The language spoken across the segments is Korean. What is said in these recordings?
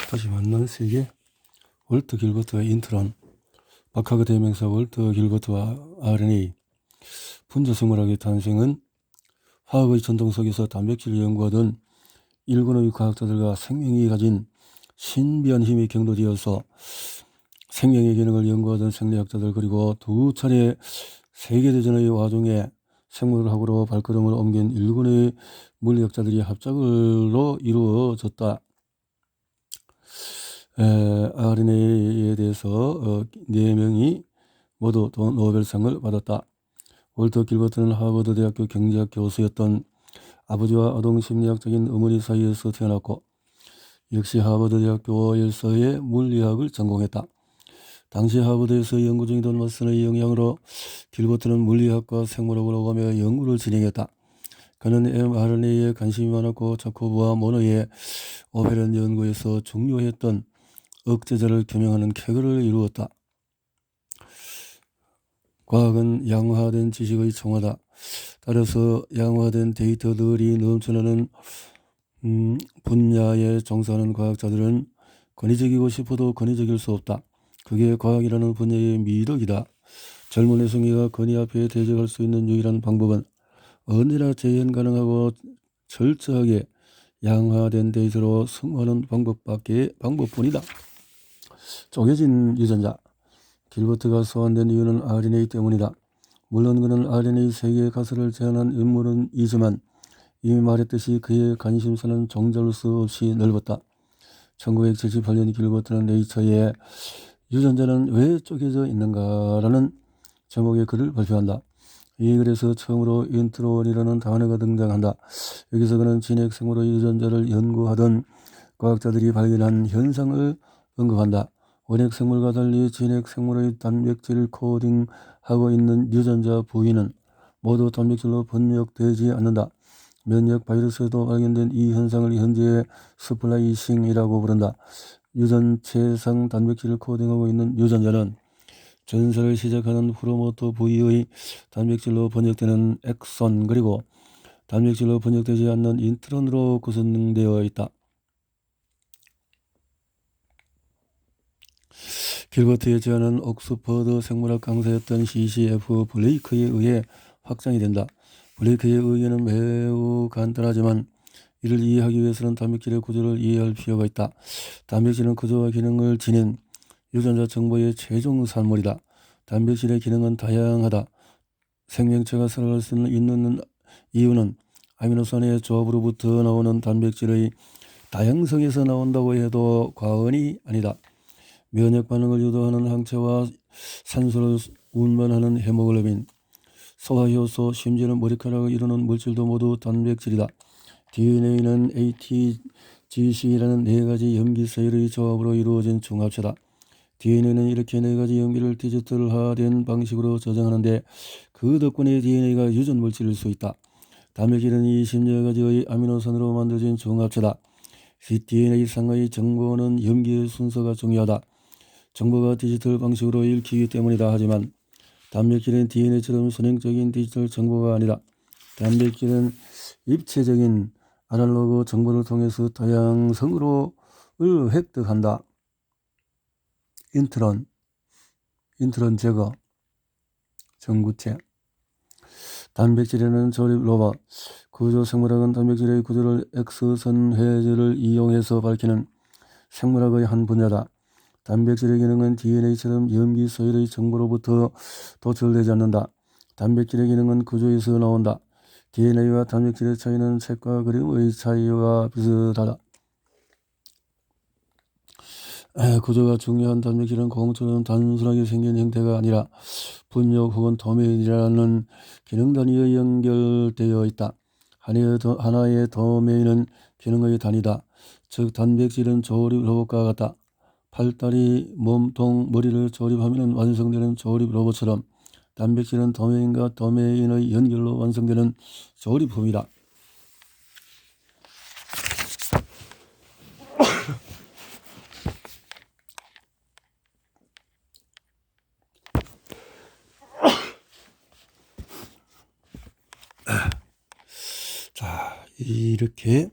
다시 만난 세계. 월터 길버트와 인트론. 박하그 대명사 월터 길버트와 RNA. 분자생물학의 탄생은 화학의 전통 속에서 단백질을 연구하던 일군의 과학자들과 생명이 가진 신비한 힘이 경도되어서 생명의 기능을 연구하던 생리학자들, 그리고 두 차례 세계대전의 와중에 생물학으로 발걸음을 옮긴 일군의 물리학자들이 합작으로 이루어졌다. RNA에 대해서 4명이 모두 노벨상을 받았다. 월터 길버트는 하버드 대학교 경제학 교수였던 아버지와 아동심리학적인 어머니 사이에서 태어났고, 역시 하버드 대학교에서의 물리학을 전공했다. 당시 하버드에서 연구 중이던 왓슨의 영향으로 길버트는 물리학과 생물학을 오가며 연구를 진행했다. 그는 mRNA에 관심이 많았고 자코브와 모너의 오페런 연구에서 중요했던 억제자를 규명하는 쾌거를 이루었다. 과학은 양화된 지식의 총화다. 따라서 양화된 데이터들이 넘쳐나는 분야에 종사하는 과학자들은 권위적이고 싶어도 권위적일 수 없다. 그게 과학이라는 분야의 미덕이다. 젊은 여성이가 권위 앞에 대적할 수 있는 유일한 방법은 언제나 재현 가능하고 철저하게 양화된 데이터로 승화하는 방법뿐이다. 쪼개진 유전자. 길버트가 소환된 이유는 RNA 때문이다. 물론 그는 RNA 세계의 가설을 제안한 인물은 이지만 이미 말했듯이 그의 관심사는 종잡을 수 없이 넓었다. 1978년 길버트는 네이처에 유전자는 왜 쪼개져 있는가라는 제목의 글을 발표한다. 이 글에서 처음으로 인트론이라는 단어가 등장한다. 여기서 그는 진핵생물의 유전자를 연구하던 과학자들이 발견한 현상을 언급한다. 원핵생물과 달리 진핵생물의 단백질을 코딩하고 있는 유전자 부위는 모두 단백질로 번역되지 않는다. 면역 바이러스에도 발견된 이 현상을 현재의 스플라이싱이라고 부른다. 유전체상 단백질을 코딩하고 있는 유전자는 전사를 시작하는 프로모터 부위의 단백질로 번역되는 엑손, 그리고 단백질로 번역되지 않는 인트론으로 구성되어 있다. 길버트의 제안은 옥스퍼드 생물학 강사였던 C.C.F. 블레이크에 의해 확장이 된다. 블레이크의 의견은 매우 간단하지만 이를 이해하기 위해서는 단백질의 구조를 이해할 필요가 있다. 단백질은 구조와 기능을 지닌 유전자 정보의 최종 산물이다. 단백질의 기능은 다양하다. 생명체가 살아갈 수 있는 이유는 아미노산의 조합으로부터 나오는 단백질의 다양성에서 나온다고 해도 과언이 아니다. 면역 반응을 유도하는 항체와 산소를 운반하는 헤모글로빈, 소화효소, 심지어는 머리카락을 이루는 물질도 모두 단백질이다. DNA는 ATGC라는 4가지 염기 세일의 조합으로 이루어진 중합체다. DNA는 이렇게 4가지 염기를 디지털화된 방식으로 저장하는데 그 덕분에 DNA가 유전 물질일 수 있다. 단백질은 20여 가지의 아미노산으로 만들어진 중합체다. DNA상의 정보는 염기의 순서가 중요하다. 정보가 디지털 방식으로 읽히기 때문이다. 하지만 단백질은 DNA처럼 선행적인 디지털 정보가 아니다. 단백질은 입체적인 아날로그 정보를 통해서 다양성으로 획득한다. 인트론 제거, 전구체. 단백질에는 조립 로봇. 구조생물학은 단백질의 구조를 X선 회전을 이용해서 밝히는 생물학의 한 분야다. 단백질의 기능은 DNA처럼 염기 소일의 정보로부터 도출되지 않는다. 단백질의 기능은 구조에서 나온다. DNA와 단백질의 차이는 색과 그림의 차이와 비슷하다. 구조가 중요한 단백질은 공처럼 단순하게 생긴 형태가 아니라 분역 혹은 도메인이라는 기능 단위에 연결되어 있다. 하나의 도메인은 기능의 단위다. 즉 단백질은 조립 로봇과 같다. 팔다리, 몸통, 머리를 조립하면 완성되는 조립 로봇처럼 단백질은 도메인과 도메인의 연결로 완성되는 조립품이다. 자, 이렇게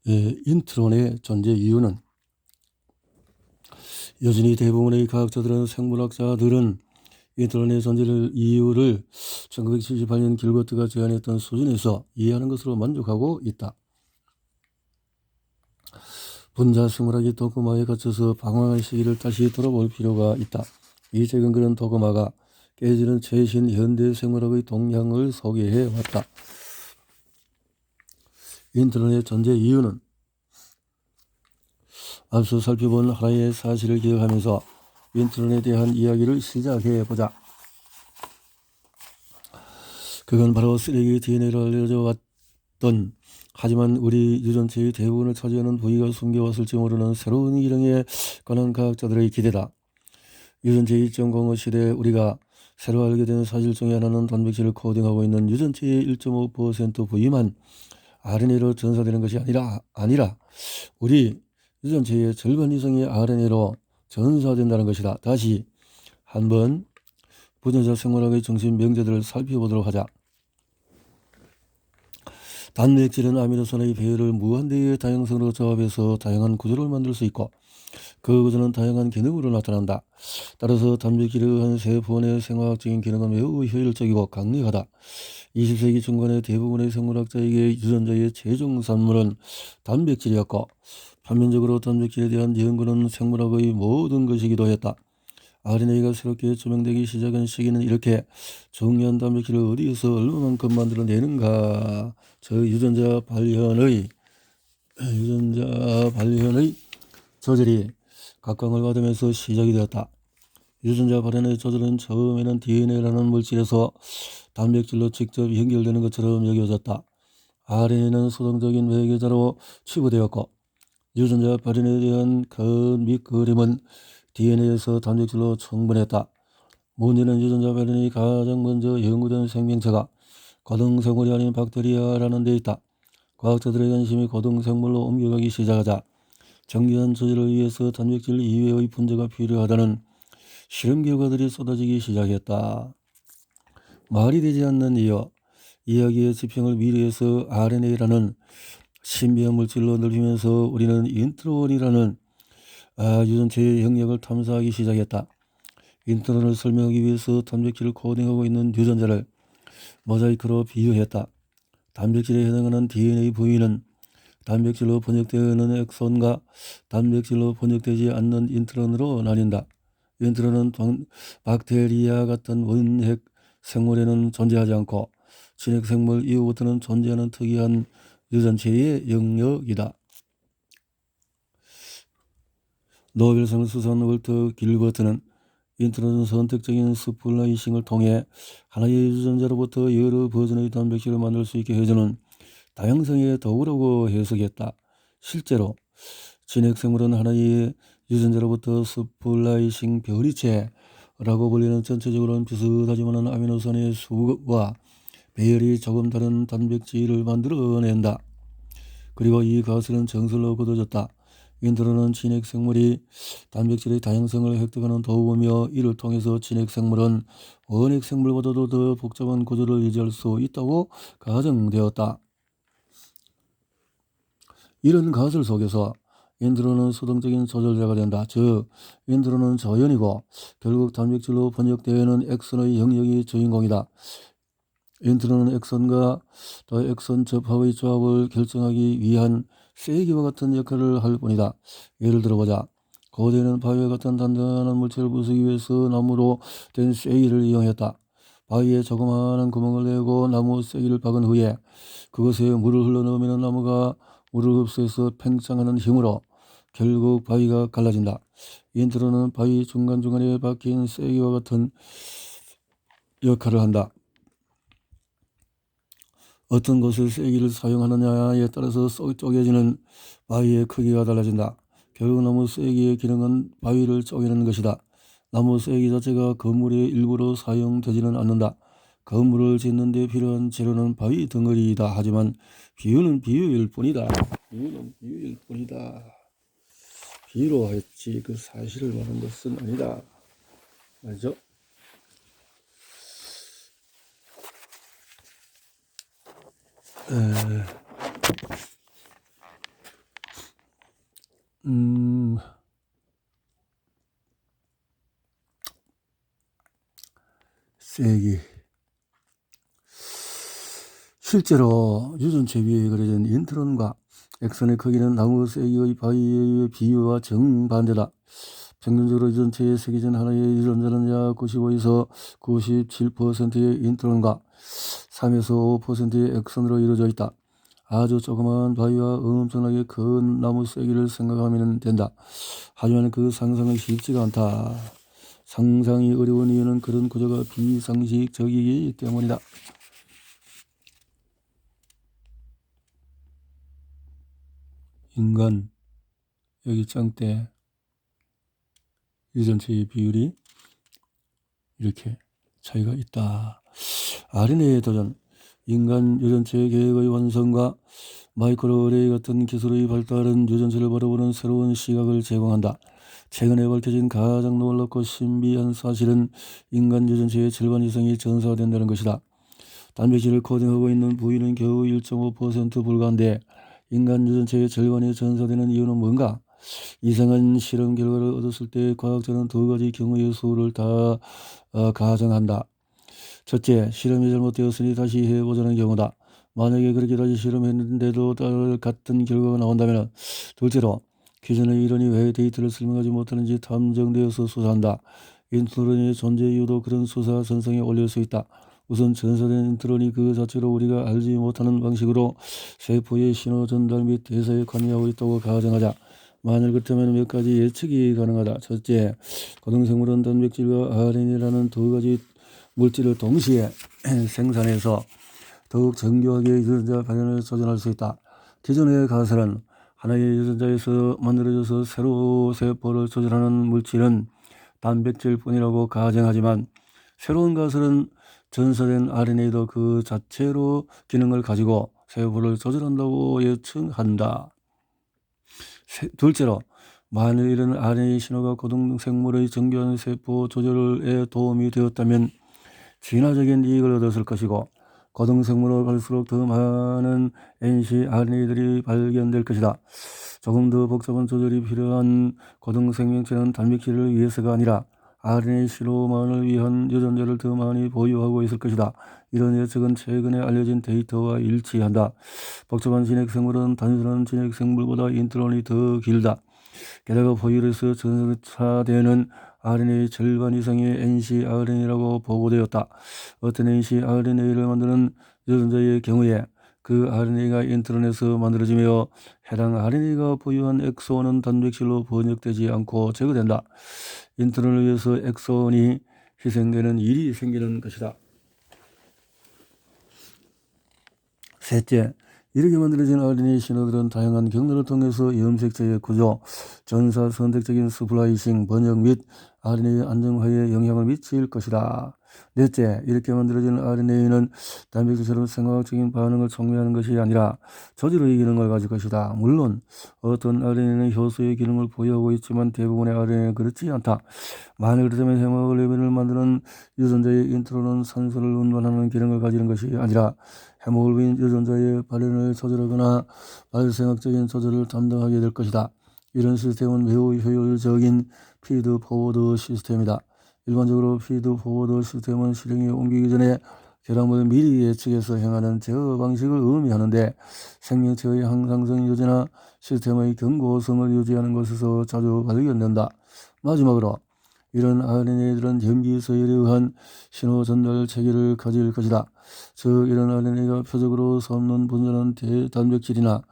인트론의 존재 이유는 여전히 대부분의 과학자들은 생물학자들은 인터넷의 존재를 이유를 1978년 길버트가 제안했던 수준에서 이해하는 것으로 만족하고 있다. 분자 생물학이 도그마에 갇혀서 방황한 시기를 다시 돌아볼 필요가 있다. 이 책은 그런 도그마가 깨지는 최신 현대 생물학의 동향을 소개해 왔다. 인터넷의 존재 이유는 앞서 살펴본 하나의 사실을 기억하면서 인터넷에 대한 이야기를 시작해 보자. 그건 바로 쓰레기 DNA를 알려져 왔던, 하지만 우리 유전체의 대부분을 차지하는 부위가 숨겨왔을지 모르는 새로운 기능에 관한 과학자들의 기대다. 유전체 1.05 시대에 우리가 새로 알게 된 사실 중에 하나는 단백질을 코딩하고 있는 유전체의 1.5% 부위만 RNA로 전사되는 것이 아니라 우리 유전체의 절반 이상이 RNA로 전사된다는 것이다. 다시 한번 분자자 생물학의 중심 명제들을 살펴보도록 하자. 단백질은 아미노산의 배열을 무한대의 다양성으로 조합해서 다양한 구조를 만들 수 있고 그 구조는 다양한 기능으로 나타난다. 따라서 단백질에 의한 세포의 생화학적인 기능은 매우 효율적이고 강력하다. 20세기 중반의 대부분의 생물학자에게 유전자의 최종 산물은 단백질이었고 반면적으로 단백질에 대한 연구는 생물학의 모든 것이기도 했다. RNA가 새롭게 조명되기 시작한 시기는 이렇게 중요한 단백질을 어디에서 얼마만큼 만들어내는가, 저 유전자 발현의 저절이 각광을 받으면서 시작이 되었다. 유전자 발현의 저절은 처음에는 DNA라는 물질에서 단백질로 직접 연결되는 것처럼 여겨졌다. RNA는 수동적인 매개자로 치부되었고 유전자 발현에 대한 큰 밑그림은 DNA에서 단백질로 충분했다. 문제는 유전자 발현이 가장 먼저 연구된 생명체가 고등생물이 아닌 박테리아라는 데 있다. 과학자들의 관심이 고등생물로 옮겨가기 시작하자 정교한 조절을 위해서 단백질 이외의 분자가 필요하다는 실험 결과들이 쏟아지기 시작했다. 말이 되지 않는 이야기의 지평을 미래에서 RNA라는 신비한 물질로 넓히면서 우리는 인트론이라는 유전체의 영역을 탐사하기 시작했다. 인트론을 설명하기 위해서 단백질을 코딩하고 있는 유전자를 모자이크로 비유했다. 단백질에 해당하는 DNA 부위는 단백질로 번역되는 엑손과 단백질로 번역되지 않는 인트론으로 나뉜다. 인트론은 박테리아 같은 원핵 생물에는 존재하지 않고 진핵생물 이후부터는 존재하는 특이한 유전체의 영역이다. 노벨상 수상 월터 길버트는 인트론은 선택적인 스플라이싱을 통해 하나의 유전자로부터 여러 버전의 단백질을 만들 수 있게 해주는 다양성의 도구라고 해석했다. 실제로 진핵생물은 하나의 유전자로부터 스플라이싱 별이체라고 불리는 전체적으로는 비슷하지만 아미노산의 수와 배열이 조금 다른 단백질을 만들어낸다. 그리고 이 가설은 정설로 굳어졌다. 인트론은 진핵생물이 단백질의 다양성을 획득하는 도구며 이를 통해서 진핵생물은 원핵생물보다도 더 복잡한 구조를 유지할 수 있다고 가정되었다. 이런 가설 속에서 인트론은 수동적인 조절자가 된다. 즉 인트론은 조연이고 결국 단백질로 번역되는 엑선의 영역이 주인공이다. 인트론은 엑선과 더 엑선 접합의 조합을 결정하기 위한 쐐기와 같은 역할을 할 뿐이다. 예를 들어보자. 고대에는 바위와 같은 단단한 물체를 부수기 위해서 나무로 된 쐐기를 이용했다. 바위에 조그마한 구멍을 내고 나무 쐐기를 박은 후에 그것에 물을 흘러넣으면 나무가 물을 흡수해서 팽창하는 힘으로 결국 바위가 갈라진다. 인트론은 바위 중간중간에 박힌 쐐기와 같은 역할을 한다. 어떤 곳에 쐐기를 사용하느냐에 따라서 쪼개지는 바위의 크기가 달라진다. 결국 나무 쐐기의 기능은 바위를 쪼개는 것이다. 나무 쐐기 자체가 건물의 일부로 사용되지는 않는다. 건물을 짓는 데 필요한 재료는 바위 덩어리이다. 하지만 비유는 비유일 뿐이다. 비유로 했지 그 사실을 말한 것은 아니다. 맞죠? 세기. 실제로 유전체 위에 그려진 인트론과 엑선의 크기는 나무 세기의 바위의 비유와 정반대다. 평균적으로 유전체에 새겨진 하나의 유전자는 약 95에서 97%의 인트론과 3에서 5%의 엑선으로 이루어져 있다. 아주 조그마한 바위와 엄청나게 큰 나무 세기를 생각하면 된다. 하지만 그 상상은 쉽지가 않다. 상상이 어려운 이유는 그런 구조가 비상식적이기 때문이다. 인간, 여기 짱대, 유전체의 비율이 이렇게 차이가 있다. RNA의 도전, 인간 유전체 계획의 완성과 마이크로어레이 같은 기술의 발달은 유전체를 바라보는 새로운 시각을 제공한다. 최근에 밝혀진 가장 놀랍고 신비한 사실은 인간 유전체의 절반 이상이 전사된다는 것이다. 단백질을 코딩하고 있는 부위는 겨우 1.5% 불과한데 인간 유전체의 절반이 전사되는 이유는 뭔가? 이상한 실험 결과를 얻었을 때 과학자는 두 가지 경우의 수를 다 가정한다. 첫째, 실험이 잘못되었으니 다시 해보자는 경우다. 만약에 그렇게 다시 실험했는데도 같은 결과가 나온다면, 둘째로 기존의 이론이 왜 데이터를 설명하지 못하는지 탐정되어서 수사한다. 인트론의 존재 이유도 그런 수사 선상에 올릴 수 있다. 우선 전사된 인트론이 그 자체로 우리가 알지 못하는 방식으로 세포의 신호 전달 및 대사에 관여하고 있다고 가정하자. 만일 그렇다면 몇 가지 예측이 가능하다. 첫째, 고등생물은 단백질과 RNA라는 두 가지 물질을 동시에 생산해서 더욱 정교하게 유전자 발현을 조절할 수 있다. 기존의 가설은 하나의 유전자에서 만들어져서 새로 세포를 조절하는 물질은 단백질뿐이라고 가정하지만 새로운 가설은 전사된 RNA도 그 자체로 기능을 가지고 세포를 조절한다고 예측한다. 둘째로, 만일 이런 RNA 신호가 고등생물의 정교한 세포 조절에 도움이 되었다면 진화적인 이익을 얻었을 것이고 고등생물로 갈수록 더 많은 ncRNA들이 발견될 것이다. 조금 더 복잡한 조절이 필요한 고등생명체는 단백질을 위해서가 아니라 RNA 신호만을 위한 유전자를 더 많이 보유하고 있을 것이다. 이런 예측은 최근에 알려진 데이터와 일치한다. 복잡한 진핵생물은 단순한 진핵생물보다 인트론이 더 길다. 게다가 포유류에서 전사되는 RNA의 절반 이상의 ncRNA라고 보고되었다. 어떤 ncRNA를 만드는 유전자의 경우에 그 RNA가 인트론에서 만들어지며 해당 RNA가 보유한 엑소는 단백질로 번역되지 않고 제거된다. 인트론을 위해서 엑소온이 희생되는 일이 생기는 것이다. 셋째, 이렇게 만들어진 RNA 신호들은 다양한 경로를 통해서 염색체의 구조, 전사 선택적인 스플라이싱, 번역 및 RNA 안정화에 영향을 미칠 것이다. 넷째, 이렇게 만들어진 RNA는 단백질처럼 생화학적인 반응을 촉매하는 것이 아니라 조절의 기능을 가질 것이다. 물론 어떤 RNA는 효소의 기능을 보유하고 있지만 대부분의 RNA는 그렇지 않다. 만일 그렇다면 헤모글로빈을 만드는 유전자의 인트론은 산소를 운반하는 기능을 가지는 것이 아니라 헤모글로빈 유전자의 발현을 조절하거나 발생학적인 조절을 담당하게 될 것이다. 이런 시스템은 매우 효율적인 피드포워드 시스템이다. 일반적으로 피드포워드 시스템은 실행에 옮기기 전에 결함을 미리 예측해서 행하는 제어 방식을 의미하는데 생명체의 항상성 유지나 시스템의 견고성을 유지하는 것에서 자주 발견된다. 마지막으로 이런 RNA들은 염기 서열에 의한 신호 전달 체계를 가질 것이다. 즉 이런 RNA가 표적으로 삼는 분자는 단백질이나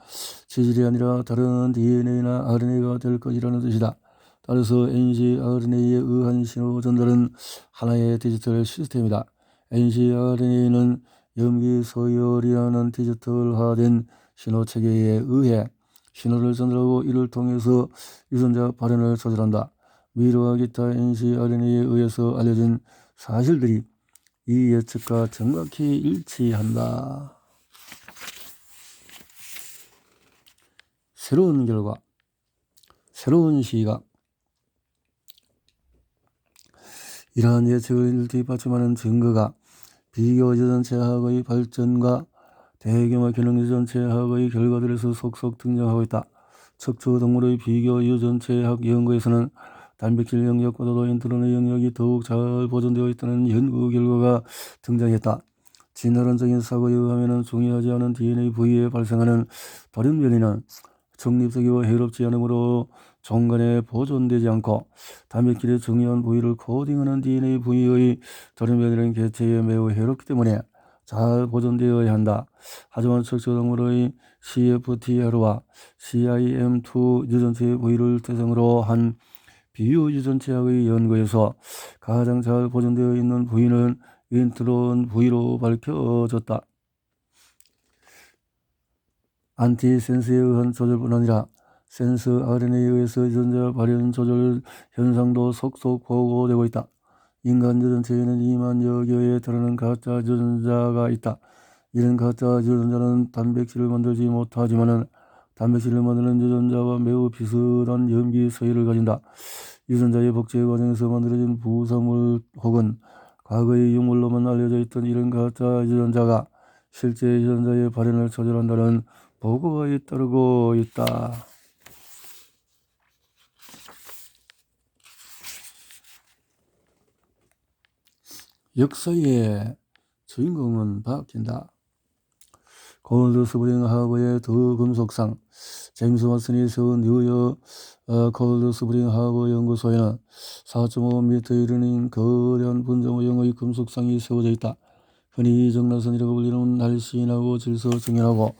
체질이 아니라 다른 DNA나 RNA가 될 것이라는 뜻이다. 따라서 ncRNA에 의한 신호 전달은 하나의 디지털 시스템이다. ncRNA는 염기 서열이라는 디지털화된 신호 체계에 의해 신호를 전달하고 이를 통해서 유전자 발현을 조절한다. 미로와 기타 ncRNA에 의해서 알려진 사실들이 이 예측과 정확히 일치한다. 새로운 결과, 새로운 시각. 이러한 예측을 뒷받침하는 증거가 비교 유전체학의 발전과 대규모 기능 유전체학의 결과들에서 속속 등장하고 있다. 척추동물의 비교 유전체학 연구에서는 단백질 영역보다도 인트론의 영역이 더욱 잘 보존되어 있다는 연구 결과가 등장했다. 진화론적인 사고에 의하면 중요하지 않은 DNA 부위에 발생하는 돌연변이는 적립적이고 해롭지 않으므로 종간에 보존되지 않고 단백질의 중요한 부위를 코딩하는 DNA 부위의 돌연변이는 개체에 매우 해롭기 때문에 잘 보존되어야 한다. 하지만 척추동물의 CFTR과 CIM2 유전체 부위를 대상으로 한 비유 유전체학의 연구에서 가장 잘 보존되어 있는 부위는 인트론 부위로 밝혀졌다. 안티센스에 의한 조절뿐 아니라 센스 RNA에 의해서 유전자 발현 조절 현상도 속속 보고되고 있다. 인간 유전체에는 2만여 개에 달하는 가짜 유전자가 있다. 이런 가짜 유전자는 단백질을 만들지 못하지만 단백질을 만드는 유전자와 매우 비슷한 염기 서열을 가진다. 유전자의 복제 과정에서 만들어진 부산물 혹은 과거의 유물로만 알려져 있던 이런 가짜 유전자가 실제 유전자의 발현을 조절한다는 보고가 잇따르고 있다. 역사의 주인공은 바뀐다. 골드 스프링 하버의 더 금속상 제임스 왓슨이 세운 뉴욕 골드 스프링 하버 연구소에는 4.5m 이르는 거대한 분자모형의 금속상이 세워져 있다. 흔히 정나선이라고 불리는 날씬하고 질서 정연하고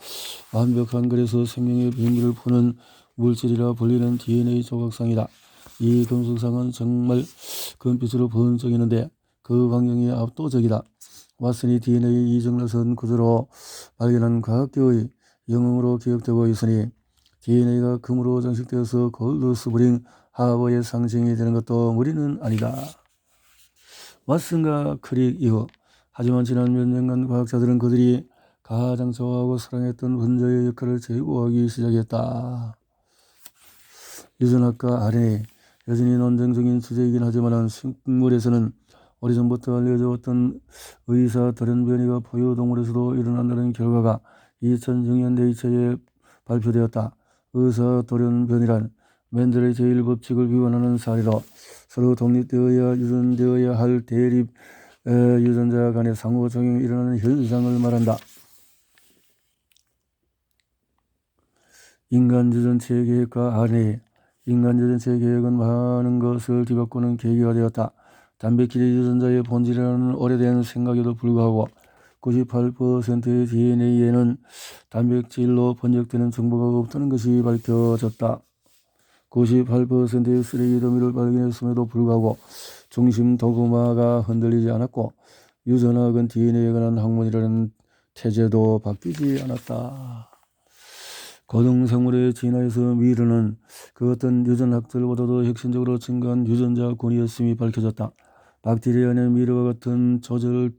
완벽한 그래서 생명의 비밀을 푸는 물질이라 불리는 DNA 조각상이다. 이 금속상은 정말 금빛으로 번쩍이는데 그 광경이 압도적이다. 왓슨이 DNA 이정나선 구조로 발견한 과학계의 영웅으로 기억되고 있으니 DNA가 금으로 장식되어서 골드 스프링 하버의 상징이 되는 것도 무리는 아니다. 왓슨과 크릭 이후 하지만 지난 몇 년간 과학자들은 그들이 가장 좋아하고 사랑했던 분자의 역할을 제고하기 시작했다. 유전학과 RNA 여전히 논쟁 중인 주제이긴 하지만 식물에서는 오래전부터 알려져 왔던 의사 돌연변이가 포유동물에서도 일어난다는 결과가 2006년 네이처에 발표되었다. 의사 돌연변이란 맨델의 제1법칙을 위반하는 사례로 서로 독립되어야 유전되어야 할 대립 유전자 간의 상호작용이 일어나는 현상을 말한다. 인간 유전체 계획과 RNA 인간 유전체 계획은 많은 것을 뒤바꾸는 계기가 되었다. 단백질이 유전자의 본질이라는 오래된 생각에도 불구하고 98%의 DNA에는 단백질로 번역되는 정보가 없다는 것이 밝혀졌다. 98%의 쓰레기 더미를 발견했음에도 불구하고 중심 도그마가 흔들리지 않았고 유전학은 DNA에 관한 학문이라는 태제도 바뀌지 않았다. 고등생물의 진화에서 미르는 그 어떤 유전학들보다도 혁신적으로 증가한 유전자군이었음이 밝혀졌다. 박테리아 안에 미르와 같은 조절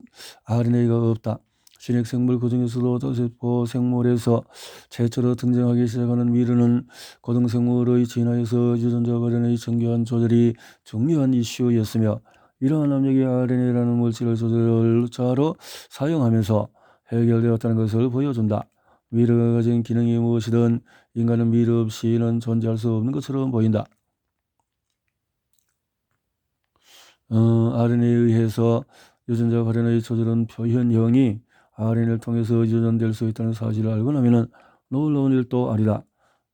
RNA가 없다. 신핵생물 그중에서도 저세포 생물에서 최초로 등장하기 시작하는 미르는 고등생물의 진화에서 유전자 발현의 정교한 조절이 중요한 이슈였으며 이러한 압력이 RNA라는 물질을 조절자로 사용하면서 해결되었다는 것을 보여준다. 미르가 가진 기능이 무엇이든 인간은 미르 없이는 존재할 수 없는 것처럼 보인다. RNA에 의해서 유전자 발현의 조절은 표현형이 RNA를 통해서 유전될 수 있다는 사실을 알고 나면 놀라운 일도 아니다.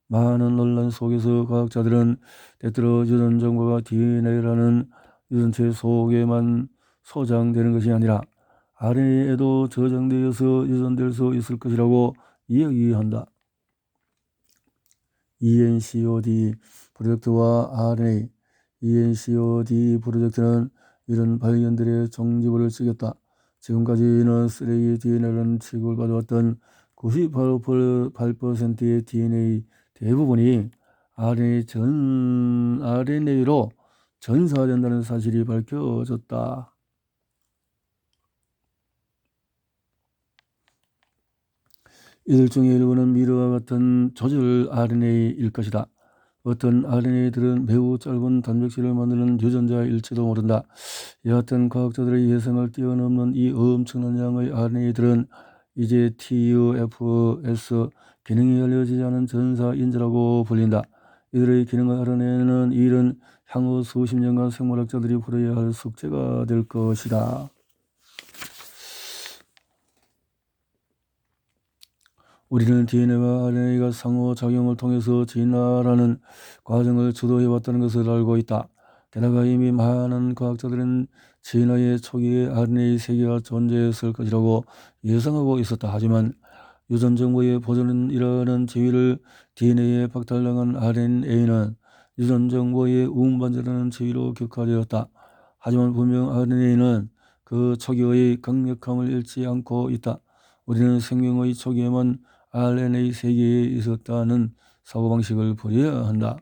많은 논란 속에서 과학자들은 때때로 유전 정보가 DNA라는 유전체 속에만 소장되는 것이 아니라 RNA에도 저장되어서 유전될 수 있을 것이라고 이야기한다. ENCOD 프로젝트와 RNA ENCOD 프로젝트는 이런 발견들의 종지부를 찍었다. 지금까지는 쓰레기 DNA라는 취급을 받아왔던 98%의 DNA 대부분이 RNA로 전사된다는 사실이 밝혀졌다. 이들 중에 일부는 미르와 같은 조절 RNA일 것이다. 어떤 RNA들은 매우 짧은 단백질을 만드는 유전자일지도 모른다. 여하튼 과학자들의 예상을 뛰어넘는 이 엄청난 양의 RNA들은 이제 TUFS 기능이 알려지지 않은 전사인자라고 불린다. 이들의 기능을 알아내는 일은 향후 수십 년간 생물학자들이 풀어야 할 숙제가 될 것이다. 우리는 DNA와 RNA가 상호작용을 통해서 진화라는 과정을 주도해왔다는 것을 알고 있다. 게다가 이미 많은 과학자들은 진화의 초기에 RNA 세계가 존재했을 것이라고 예상하고 있었다. 하지만 유전 정보의 보존이라는 지위를 DNA에 박탈당한 RNA는 유전 정보의 운반자라는 지위로 격화되었다. 하지만 분명 RNA는 그 초기의 강력함을 잃지 않고 있다. 우리는 생명의 초기에만 RNA 세계에 있었다는 사고방식을 버려야 한다.